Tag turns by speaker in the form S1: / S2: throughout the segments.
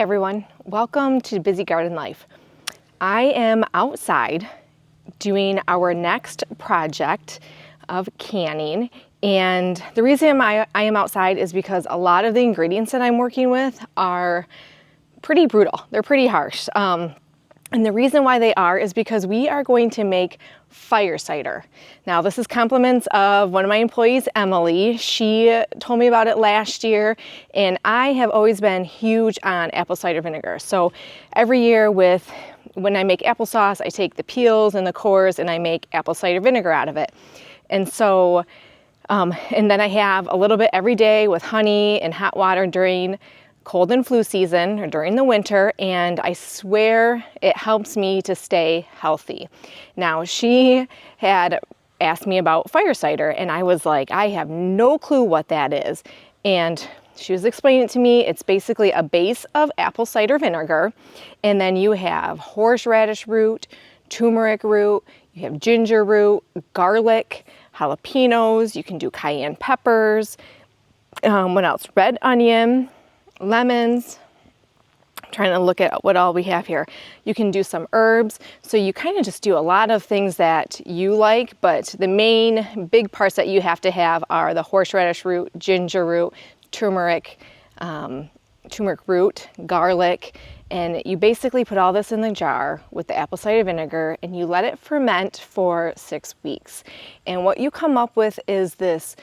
S1: everyone, welcome to Busy Garden Life. I am outside doing our next project of canning, and the reason I am outside is because a lot of the ingredients that I'm working with are pretty brutal. They're pretty harsh. And the reason why they are is because we are going to make fire cider. Now, this is compliments of one of my employees, Emily. She told me about it last year, and I have always been huge on apple cider vinegar. So every year when I make applesauce, I take the peels and the cores and I make apple cider vinegar out of it. And so, and then I have a little bit every day with honey and hot water during cold and flu season or during the winter, and I swear it helps me to stay healthy. Now, she had asked me about fire cider, and I was like, I have no clue what that is. And she was explaining it to me. It's basically a base of apple cider vinegar, and then you have horseradish root, turmeric root, you have ginger root, garlic, jalapenos, you can do cayenne peppers, what else? Red onion, lemons. I'm trying to look at what all we have here. You can do some herbs. So you kind of just do a lot of things that you like, but the main big parts that you have to have are the horseradish root, ginger root, turmeric root, garlic, and you basically put all this in the jar with the apple cider vinegar and you let it ferment for 6 weeks. And what you come up with is this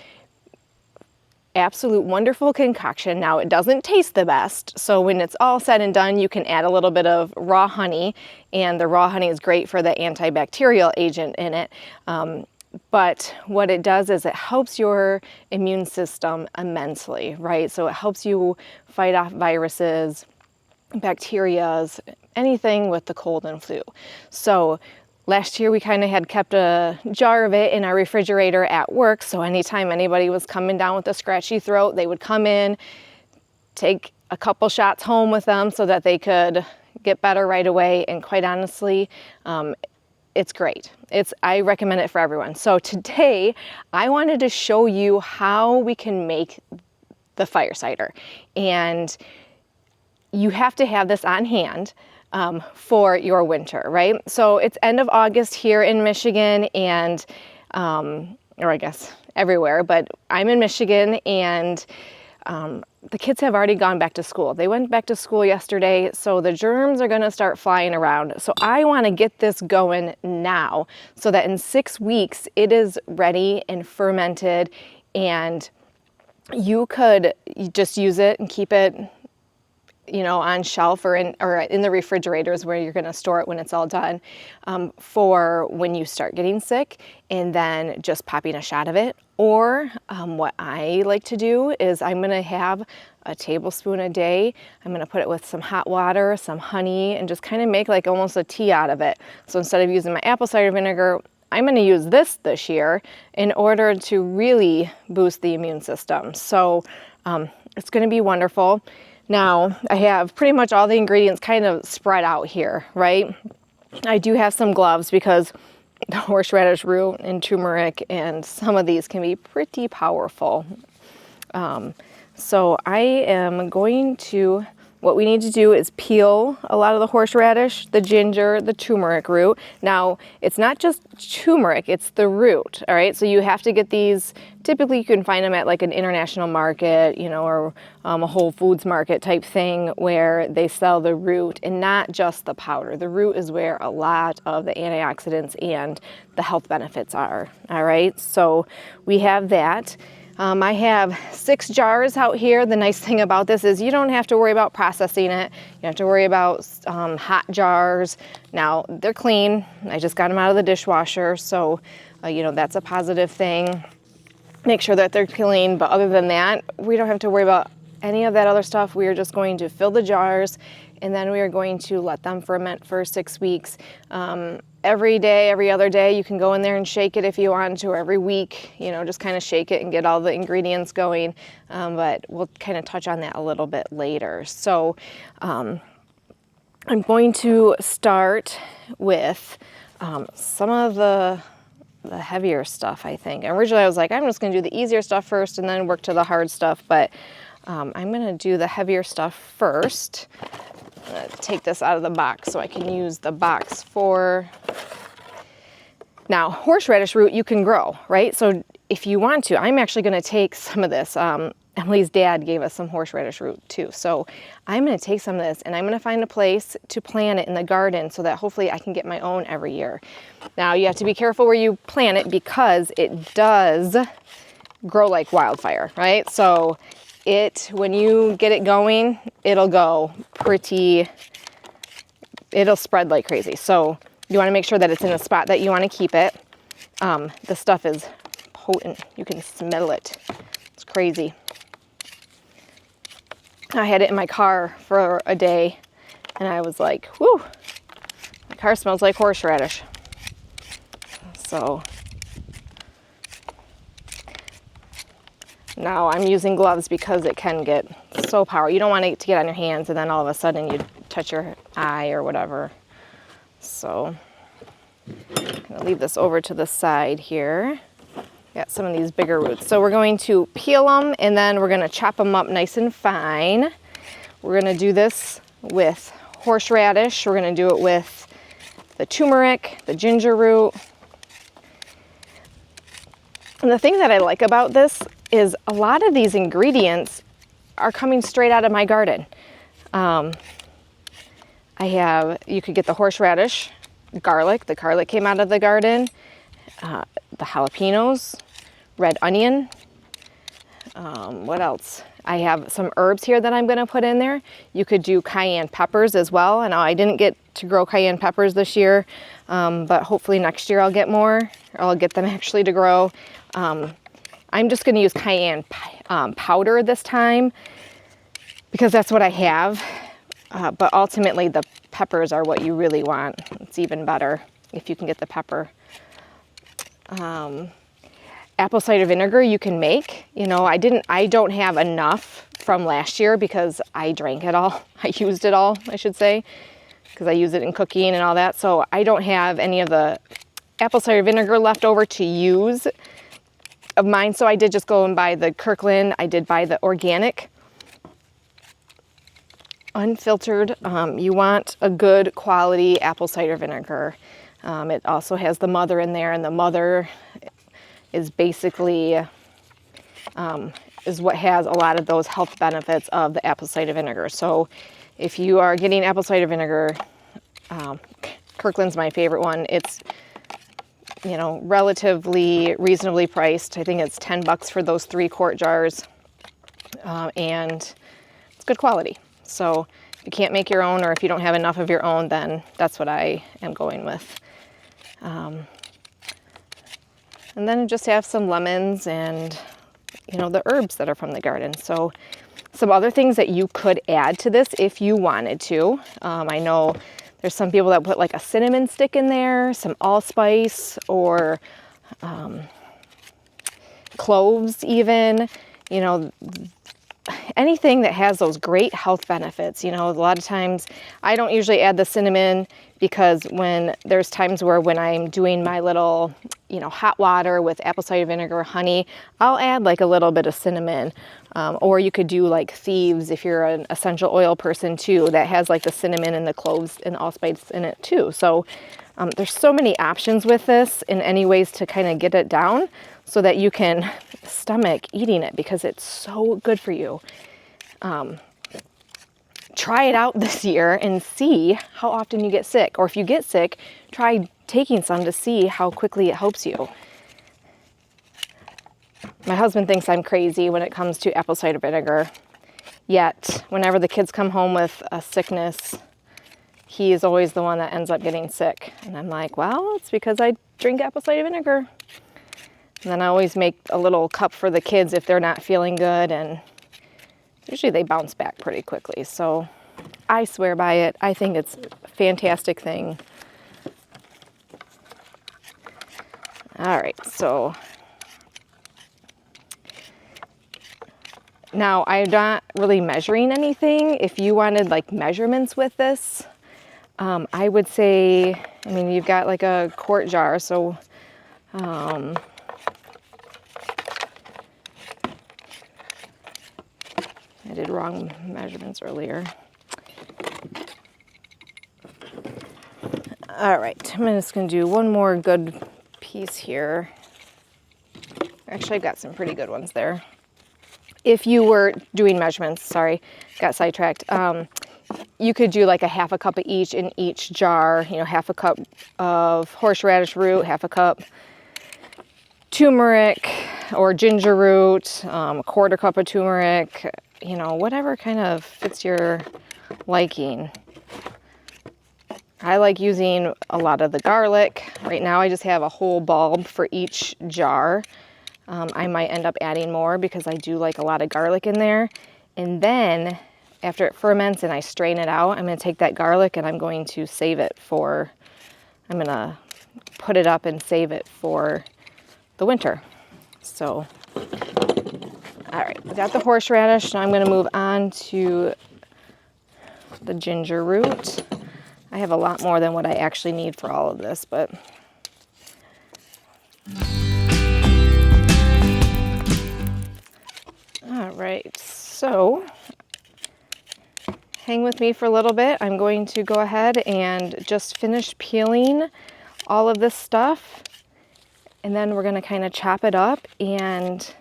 S1: absolute wonderful concoction. Now, it doesn't taste the best, so when it's all said and done, you can add a little bit of raw honey, and the raw honey is great for the antibacterial agent in it. But what it does is it helps your immune system immensely, right? So it helps you fight off viruses, bacteria, anything with the cold and flu. So last year we kind of had kept a jar of it in our refrigerator at work, so anytime anybody was coming down with a scratchy throat, they would come in, take a couple shots home with them so that they could get better right away, and quite honestly, it's great. I recommend it for everyone. So today I wanted to show you how we can make the fire cider, and you have to have this on hand for your winter, right? So it's end of August here in Michigan, and or I guess everywhere, but I'm in Michigan, and the kids have already gone back to school. They went back to school yesterday, so the germs are going to start flying around. So I want to get this going now so that in 6 weeks it is ready and fermented, and you could just use it and keep it, you know, on shelf or in the refrigerators where you're going to store it when it's all done, for when you start getting sick, and then just popping a shot of it. Or what I like to do is I'm going to have a tablespoon a day. I'm going to put it with some hot water, some honey, and just kind of make like almost a tea out of it. So instead of using my apple cider vinegar, I'm going to use this year in order to really boost the immune system. So it's going to be wonderful. Now, I have pretty much all the ingredients kind of spread out here, right? I do have some gloves because the horseradish root and turmeric and some of these can be pretty powerful. So I am going to, what we need to do is peel a lot of the horseradish, the ginger, the turmeric root. Now, it's not just turmeric, it's the root, all right? So you have to get these, typically you can find them at like an international market, you know, or a Whole Foods market type thing where they sell the root and not just the powder. The root is where a lot of the antioxidants and the health benefits are, all right? So we have that. I have 6 jars out here. The nice thing about this is you don't have to worry about processing it. You have to worry about hot jars. Now, they're clean. I just got them out of the dishwasher, so you know, that's a positive thing. Make sure that they're clean, but other than that, we don't have to worry about any of that other stuff. We are just going to fill the jars, and then we are going to let them ferment for 6 weeks. Every day, every other day, you can go in there and shake it if you want to, or every week, you know, just kind of shake it and get all the ingredients going. But we'll kind of touch on that a little bit later. So I'm going to start with some of the heavier stuff, I think. Originally, I was like, I'm just going to do the easier stuff first and then work to the hard stuff. But I'm going to do the heavier stuff first. I'm going to take this out of the box so I can use the box for... Now, horseradish root you can grow, right? So if you want to, I'm actually going to take some of this. Emily's dad gave us some horseradish root too. So I'm going to take some of this and I'm going to find a place to plant it in the garden so that hopefully I can get my own every year. Now you have to be careful where you plant it because it does grow like wildfire, right? So when you get it going, it'll go it'll spread like crazy. So you want to make sure that it's in a spot that you want to keep it. The stuff is potent. You can smell it. It's crazy. I had it in my car for a day and I was like, whew, my car smells like horseradish. So now I'm using gloves because it can get so powerful. You don't want it to get on your hands and then all of a sudden you touch your eye or whatever. So I'm gonna leave this over to the side here. Got some of these bigger roots. So we're going to peel them and then we're gonna chop them up nice and fine. We're gonna do this with horseradish. We're gonna do it with the turmeric, the ginger root. And the thing that I like about this is a lot of these ingredients are coming straight out of my garden. You could get the horseradish, garlic. The garlic came out of the garden. The jalapenos, red onion. What else? I have some herbs here that I'm going to put in there. You could do cayenne peppers as well. And I didn't get to grow cayenne peppers this year, but hopefully next year I'll get more, or I'll get them actually to grow. I'm just going to use cayenne powder this time because that's what I have. But ultimately the peppers are what you really want. It's even better if you can get the pepper. Apple cider vinegar you can make. You know, I don't have enough from last year because I drank it all. I used it all, I should say, because I use it in cooking and all that. So I don't have any of the apple cider vinegar left over to use of mine. So I did just go and buy the Kirkland. I did buy the organic, unfiltered. You want a good quality apple cider vinegar. It also has the mother in there, and the mother is basically is what has a lot of those health benefits of the apple cider vinegar. So if you are getting apple cider vinegar, Kirkland's my favorite one. It's, you know, relatively reasonably priced. I think it's $10 for those 3-quart jars, and it's good quality. So if you can't make your own, or if you don't have enough of your own, then that's what I am going with. And then just have some lemons and, you know, the herbs that are from the garden. So some other things that you could add to this if you wanted to. I know there's some people that put like a cinnamon stick in there, some allspice, or cloves even, you know, anything that has those great health benefits. You know, a lot of times I don't usually add the cinnamon because when there's times where when I'm doing my little, you know, hot water with apple cider vinegar, honey, I'll add like a little bit of cinnamon. Or you could do like Thieves if you're an essential oil person too, that has like the cinnamon and the cloves and allspice in it too. So there's so many options with this in any ways to kind of get it down so that you can stomach eating it because it's so good for you. Try it out this year and see how often you get sick. Or if you get sick, try taking some to see how quickly it helps you. My husband thinks I'm crazy when it comes to apple cider vinegar. Yet, whenever the kids come home with a sickness, he is always the one that ends up getting sick. And I'm like, well, it's because I drink apple cider vinegar. And then I always make a little cup for the kids if they're not feeling good, and usually they bounce back pretty quickly. So I swear by it. I think it's a fantastic thing. All right, so now I'm not really measuring anything. If you wanted like measurements with this, I would say, I mean, you've got like a quart jar, so I did wrong measurements earlier. All right, I'm just gonna do one more good piece here. Actually, I've got some pretty good ones there. If you were doing measurements, sorry, got sidetracked. You could do like a half a cup of each in each jar, you know, half a cup of horseradish root, half a cup turmeric or ginger root, a quarter cup of turmeric, you know, whatever kind of fits your liking. I like using a lot of the garlic. Right now I just have a whole bulb for each jar. I might end up adding more because I do like a lot of garlic in there. And then after it ferments and I strain it out, I'm going to take that garlic and I'm going to save it for, I'm going to put it up and save it for the winter. So, all right, we got the horseradish. Now I'm going to move on to the ginger root. I have a lot more than what I actually need for all of this, but all right, so hang with me for a little bit. I'm going to go ahead and just finish peeling all of this stuff, and then we're going to kind of chop it up and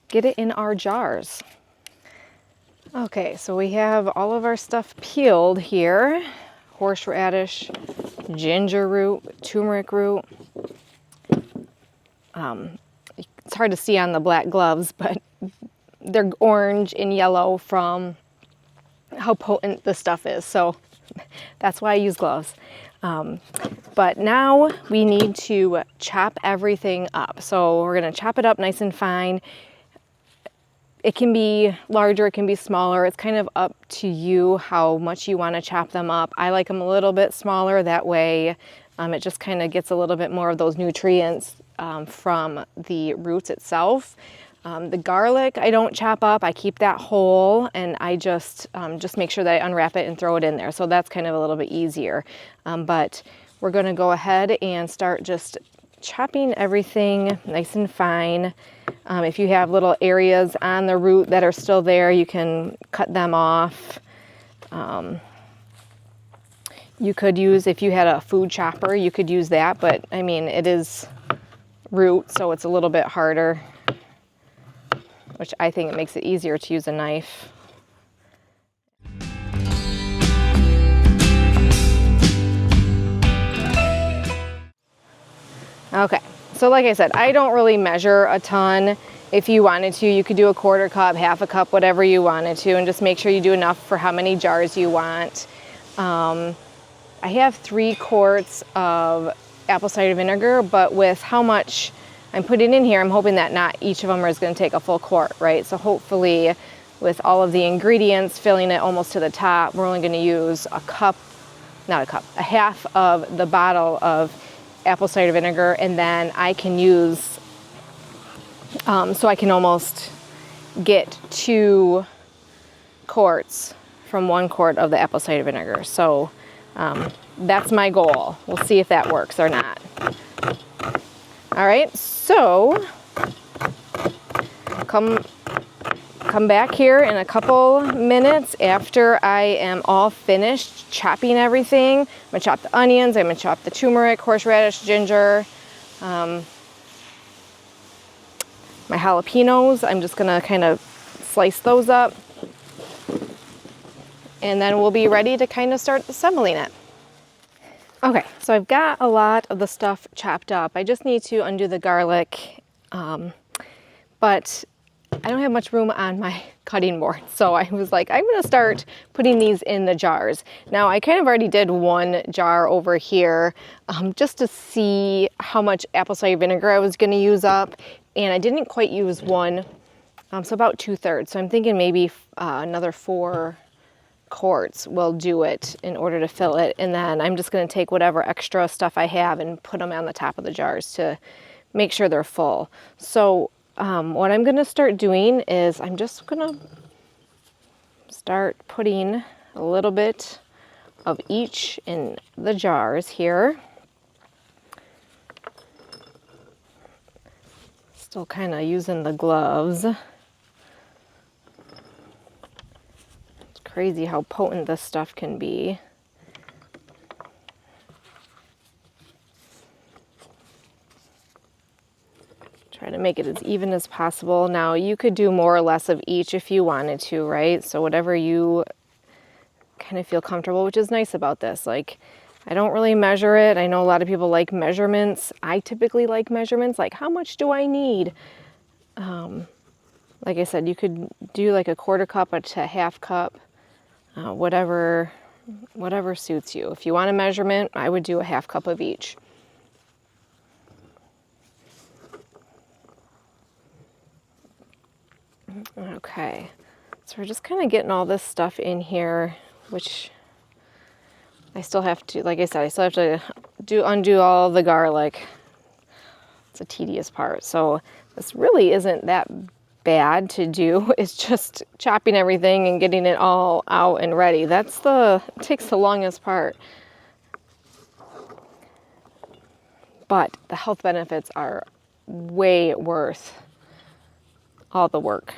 S1: get it in our jars. Okay, so we have all of our stuff peeled here. Horseradish, ginger root, turmeric root. It's hard to see on the black gloves, but they're orange and yellow from how potent the stuff is. So that's why I use gloves. But now we need to chop everything up. So we're gonna chop it up nice and fine. It can be larger, it can be smaller. It's kind of up to you how much you want to chop them up. I like them a little bit smaller. That way it just kind of gets a little bit more of those nutrients from the roots itself. The garlic I don't chop up. I keep that whole, and I just make sure that I unwrap it and throw it in there. So that's kind of a little bit easier. But we're going to go ahead and start just chopping everything nice and fine. If you have little areas on the root that are still there, you can cut them off. You could use, if you had a food chopper, you could use that, but I mean, it is root, so it's a little bit harder, which I think it makes it easier to use a knife. Okay, so like I said, I don't really measure a ton. If you wanted to, you could do a quarter cup, half a cup, whatever you wanted to, and just make sure you do enough for how many jars you want. I have 3 quarts of apple cider vinegar, but with how much I'm putting in here, I'm hoping that not each of them is going to take a full quart, right? So hopefully with all of the ingredients, filling it almost to the top, we're only going to use a half of the bottle of apple cider vinegar, and then I can use, so I can almost get 2 quarts from 1 quart of the apple cider vinegar. So that's my goal. We'll see if that works or not. All right, so come back here in a couple minutes after I am all finished chopping everything. I'm gonna chop the onions, I'm gonna chop the turmeric, horseradish, ginger, my jalapenos. I'm just gonna kind of slice those up, and then we'll be ready to kind of start assembling it. Okay, so I've got a lot of the stuff chopped up. I just need to undo the garlic, but I don't have much room on my cutting board. So I was like, I'm gonna start putting these in the jars. Now I kind of already did 1 jar over here just to see how much apple cider vinegar I was gonna use up. And I didn't quite use 1, so about 2/3. So I'm thinking maybe another 4 quarts will do it in order to fill it. And then I'm just gonna take whatever extra stuff I have and put them on the top of the jars to make sure they're full. So what I'm gonna start doing is I'm just gonna start putting a little bit of each in the jars here. Still kind of using the gloves. crazy how potent this stuff can be. Try to make it as even as possible. Now you could do more or less of each if you wanted to, right? So whatever you kind of feel comfortable, which is nice about this. Like, I don't really measure it. I know a lot of people like measurements. I typically like measurements, like how much do I need? Like I said, you could do like a 1/4 cup to 1/2 cup, whatever suits you. If you want a measurement, I would do a 1/2 cup of each. Okay, so we're just kind of getting all this stuff in here, which I still have to, like I said, I still have to undo all the garlic. It's a tedious part. So this really isn't that bad to do. It's just chopping everything and getting it all out and ready. It takes the longest part. But the health benefits are way worth all the work.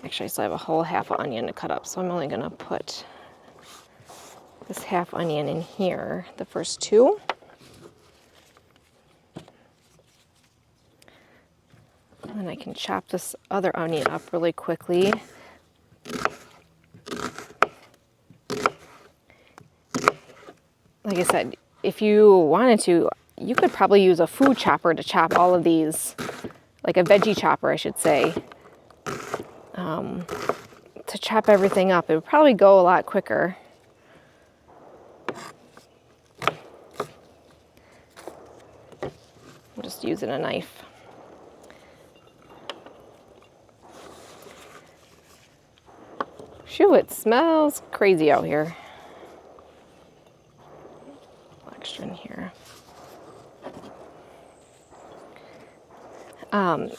S1: Actually, I still have a whole 1/2 onion to cut up, so I'm only gonna put this 1/2 onion in here, the first 2. And then I can chop this other onion up really quickly. Like I said, if you wanted to, you could probably use a food chopper to chop all of these, like a veggie chopper, I should say, to chop everything up. It would probably go a lot quicker. I'm just using a knife. Shoo, it smells crazy out here. Extra in here.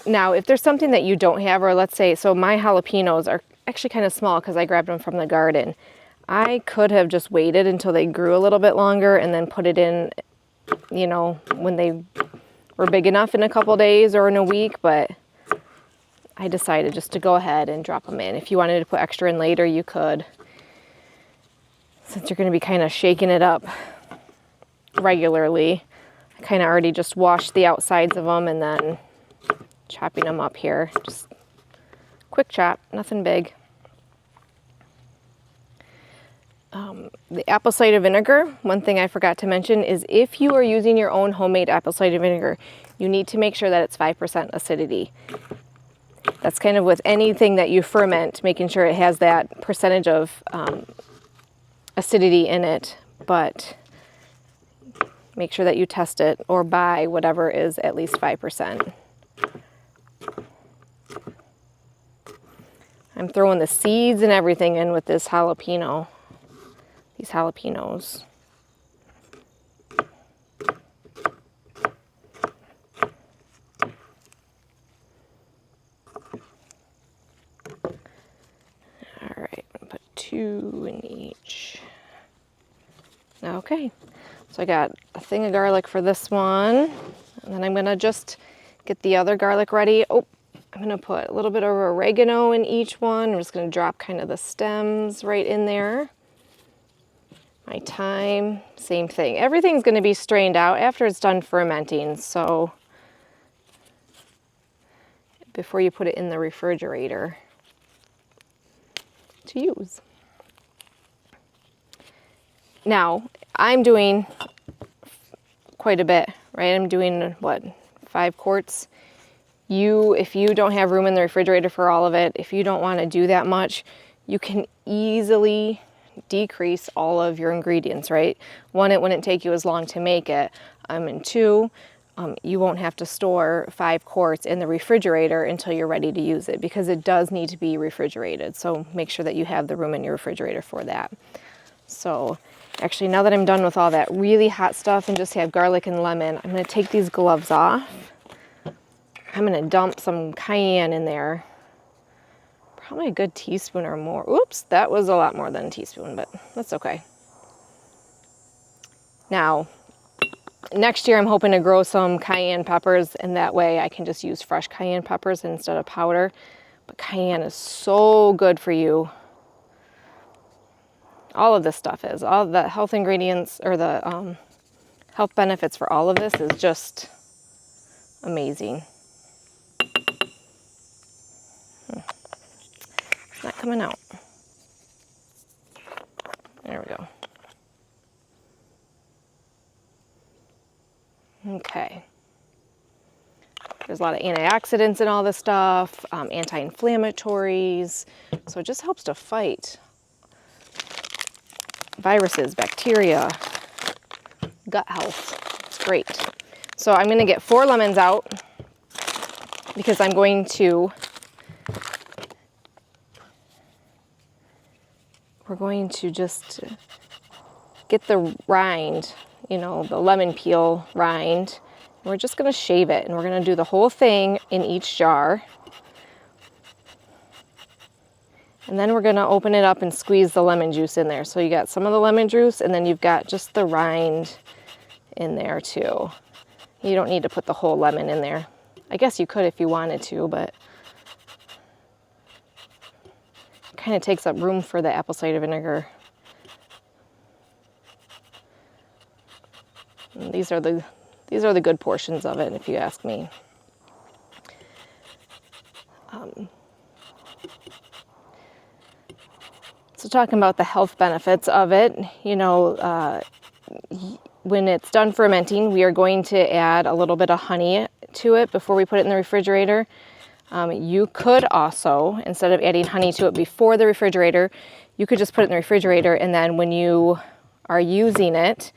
S1: Now, if there's something that you don't have, or let's say, so my jalapenos are actually kind of small because I grabbed them from the garden. I could have just waited until they grew a little bit longer and then put it in, you know, when they were big enough in a couple days or in a week, but I decided just to go ahead and drop them in. If you wanted to put extra in later, you could. Since you're going to be kind of shaking it up regularly, I kind of already just washed the outsides of them and then chopping them up here. Just quick chop, nothing big. The apple cider vinegar, one thing I forgot to mention is if you are using your own homemade apple cider vinegar, you need to make sure that it's 5% acidity. That's kind of with anything that you ferment, making sure it has that percentage of acidity in it, but make sure that you test it or buy whatever is at least 5%. I'm throwing the seeds and everything in with this jalapeno, these jalapenos. All right, I'm gonna put 2 in each. Okay, so I got a thing of garlic for this one, and then I'm gonna just get the other garlic ready. Oh, I'm gonna put a little bit of oregano in each one. I'm just gonna drop kind of the stems right in there. My thyme, same thing. Everything's gonna be strained out after it's done fermenting, so before you put it in the refrigerator to use. Now, I'm doing quite a bit, right? I'm doing, what, 5 quarts? If you don't have room in the refrigerator for all of it, if you don't want to do that much, you can easily decrease all of your ingredients, right? 1, it wouldn't take you as long to make it, and 2, you won't have to store 5 quarts in the refrigerator until you're ready to use it, because it does need to be refrigerated. So make sure that you have the room in your refrigerator for that. So actually, now that I'm done with all that really hot stuff and just have garlic and lemon, I'm going to take these gloves off. I'm going to dump some cayenne in there. Probably a good teaspoon or more. Oops, that was a lot more than a teaspoon, but that's okay. Now, next year I'm hoping to grow some cayenne peppers, and that way I can just use fresh cayenne peppers instead of powder. But cayenne is so good for you. All of this stuff is. All the health ingredients or the health benefits for all of this is just amazing. It's not coming out. There we go. Okay. There's a lot of antioxidants in all this stuff, anti-inflammatories. So it just helps to fight viruses, bacteria, gut health. It's great. So I'm going to get 4 lemons out because I'm going to, we're going to just get the rind, you know, the lemon peel rind. We're just going to shave it, and we're going to do the whole thing in each jar. And then we're going to open it up and squeeze the lemon juice in there. So you got some of the lemon juice, and then you've got just the rind in there too. You don't need to put the whole lemon in there. I guess you could if you wanted to, but it kind of takes up room for the apple cider vinegar. And these are the good portions of it, if you ask me. So talking about the health benefits of it, you know, when it's done fermenting, we are going to add a little bit of honey to it before we put it in the refrigerator. You could also, instead of adding honey to it before the refrigerator, you could just put it in the refrigerator, and then when you are using it,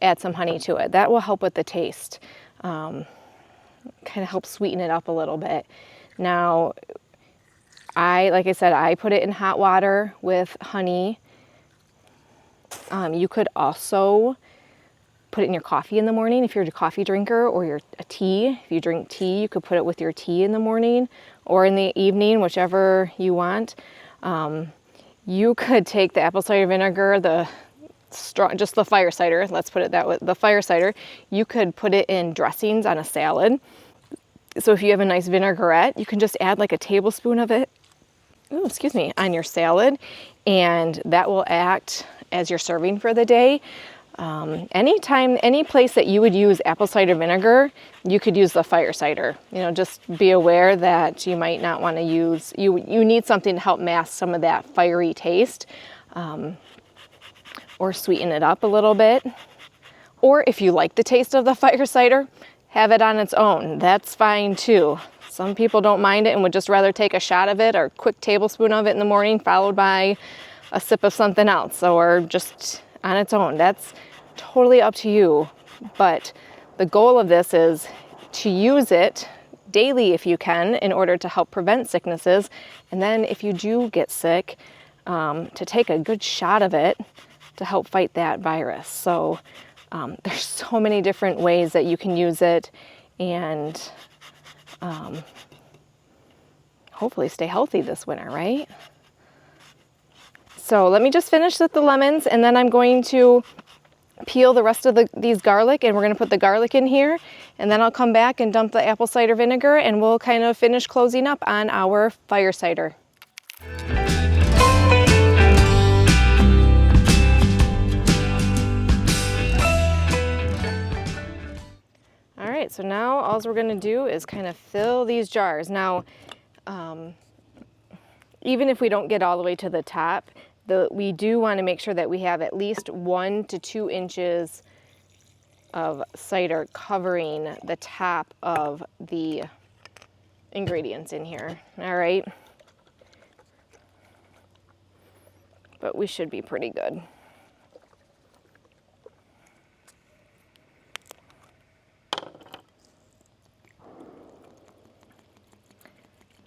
S1: add some honey to it. That will help with the taste. Kind of help sweeten it up a little bit. Now, like I said, I put it in hot water with honey. You could also put it in your coffee in the morning if you're a coffee drinker, or a tea. If you drink tea, you could put it with your tea in the morning or in the evening, whichever you want. You could take the apple cider vinegar, just the fire cider, let's put it that way, the fire cider. You could put it in dressings on a salad. So if you have a nice vinaigrette, you can just add like a tablespoon of it, on your salad, and that will act as your serving for the day. Anytime, any place that you would use apple cider vinegar, you could use the fire cider. You know, just be aware that you might not want to use, you need something to help mask some of that fiery taste, or sweeten it up a little bit. Or if you like the taste of the fire cider, have it on its own. That's fine too. Some people don't mind it and would just rather take a shot of it or a quick tablespoon of it in the morning, followed by a sip of something else, or just on its own. That's totally up to you. But the goal of this is to use it daily if you can, in order to help prevent sicknesses. And then if you do get sick, to take a good shot of it to help fight that virus. So there's so many different ways that you can use it, and hopefully stay healthy this winter, right? So let me just finish with the lemons, and then I'm going to peel the rest of these garlic, and we're going to put the garlic in here, and then I'll come back and dump the apple cider vinegar, and we'll kind of finish closing up on our fire cider. All right, so now all we're going to do is kind of fill these jars. Now, even if we don't get all the way to the top, we do want to make sure that we have at least 1 to 2 inches of cider covering the top of the ingredients in here. All right, but we should be pretty good.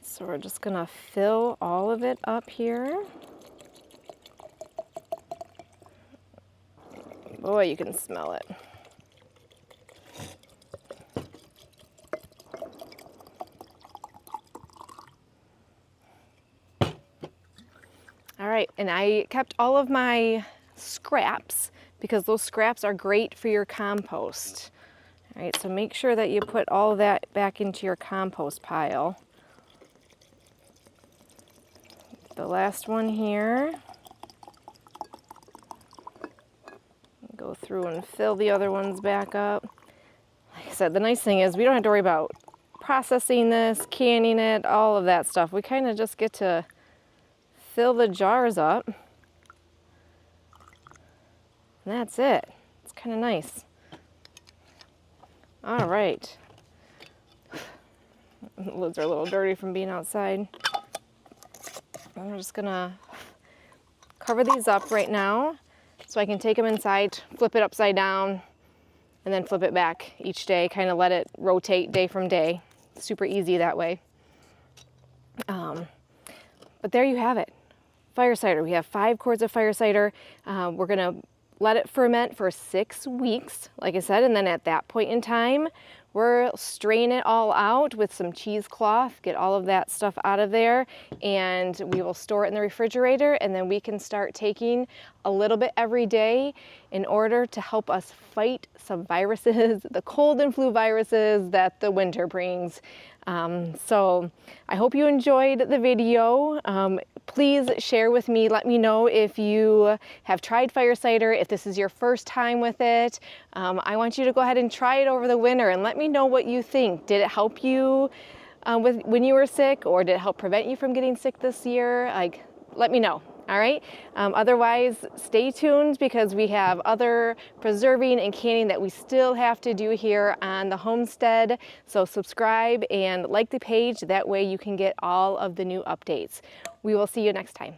S1: So we're just gonna fill all of it up here. Boy, you can smell it. All right, and I kept all of my scraps because those scraps are great for your compost. All right, so make sure that you put all of that back into your compost pile. the last one here. Go through and fill the other ones back up. Like I said, the nice thing is we don't have to worry about processing this, canning it, all of that stuff. We kind of just get to fill the jars up. And that's it. It's kind of nice. All right. The lids are a little dirty from being outside. I'm just gonna cover these up right now so I can take them inside, flip it upside down, and then flip it back each day, kind of let it rotate day from day. Super easy that way. But there you have it. Fire cider. We have 5 quarts of fire cider. We're gonna let it ferment for 6 weeks, like I said, and then at that point in time, we'll strain it all out with some cheesecloth, get all of that stuff out of there, and we will store it in the refrigerator, and then we can start taking a little bit every day in order to help us fight some viruses, the cold and flu viruses that the winter brings. So I hope you enjoyed the video. Please share with me, let me know if you have tried fire cider, if this is your first time with it. I want you to go ahead and try it over the winter and let me know what you think. Did it help you when you were sick, or did it help prevent you from getting sick this year? Like, let me know. All right. Otherwise, stay tuned because we have other preserving and canning that we still have to do here on the homestead. So subscribe and like the page. That way you can get all of the new updates. We will see you next time.